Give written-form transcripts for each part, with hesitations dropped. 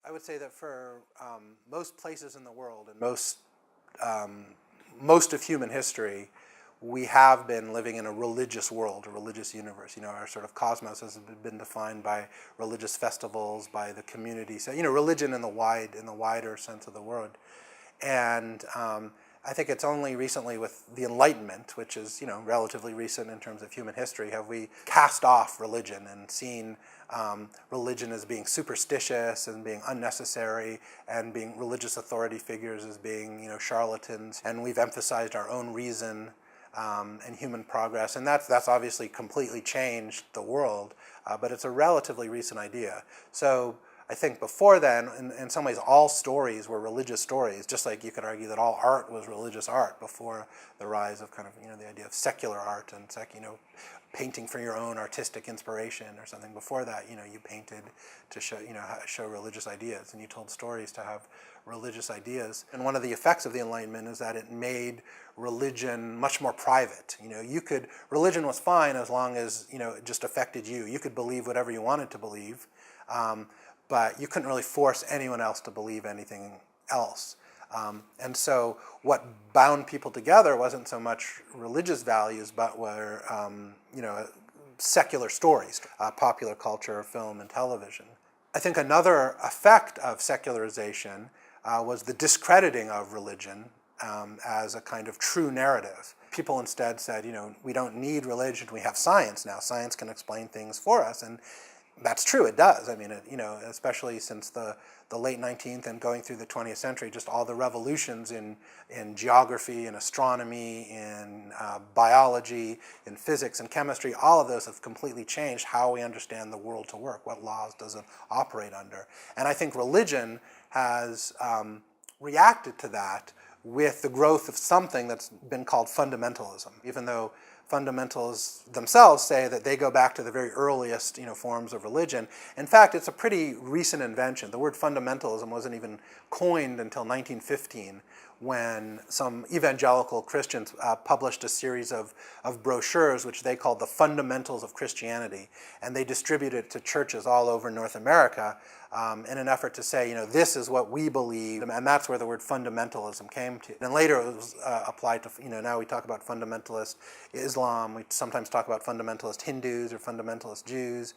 I would say that for most places in the world and most of human history, we have been living in a religious world, a religious universe. Our sort of cosmos has been defined by religious festivals, by the community. So, religion in the wider sense of the word. And I think it's only recently with the Enlightenment, which is, relatively recent in terms of human history, have we cast off religion and seen religion as being superstitious and being unnecessary, and being religious authority figures as being, charlatans. And we've emphasized our own reason and human progress, and that's obviously completely changed the world, but it's a relatively recent idea. So I think before then, in some ways, all stories were religious stories, just like you could argue that all art was religious art before the rise of kind of, the idea of secular art and, painting for your own artistic inspiration or something. Before that, you painted to show religious ideas, and you told stories to have religious ideas. And one of the effects of the Enlightenment is that it made religion much more private. Religion was fine as long as, it just affected you. You could believe whatever you wanted to believe, but you couldn't really force anyone else to believe anything else. And so what bound people together wasn't so much religious values, but were, secular stories, popular culture, film, and television. I think another effect of secularization was the discrediting of religion as a kind of true narrative. People instead said, we don't need religion, we have science now. Science can explain things for us, and that's true, it does. I mean, especially since the late 19th and going through the 20th century, just all the revolutions in geography, in astronomy, in biology, in physics and chemistry, all of those have completely changed how we understand the world to work, what laws does it operate under. And I think religion has reacted to that with the growth of something that's been called fundamentalism, even though fundamentalists themselves say that they go back to the very earliest, forms of religion. In fact, it's a pretty recent invention. The word fundamentalism wasn't even coined until 1915, when some evangelical Christians published a series of brochures which they called the Fundamentals of Christianity, and they distributed it to churches all over North America in an effort to say, this is what we believe, and that's where the word fundamentalism came to. And later it was applied to, now we talk about fundamentalist Islam, we sometimes talk about fundamentalist Hindus or fundamentalist Jews,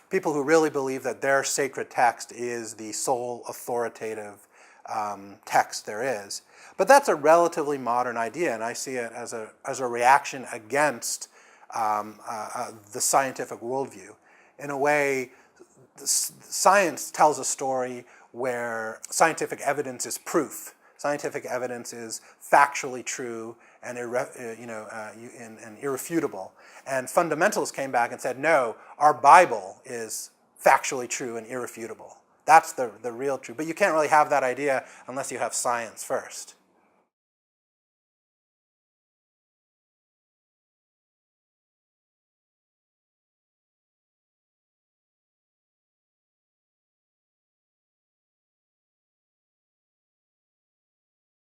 people who really believe that their sacred text is the sole authoritative text there is. But that's a relatively modern idea, and I see it as a reaction against the scientific worldview. In a way, science tells a story where scientific evidence is proof. Scientific evidence is factually true and irrefutable. And fundamentalists came back and said, no, our Bible is factually true and irrefutable. That's the real truth. But you can't really have that idea unless you have science first.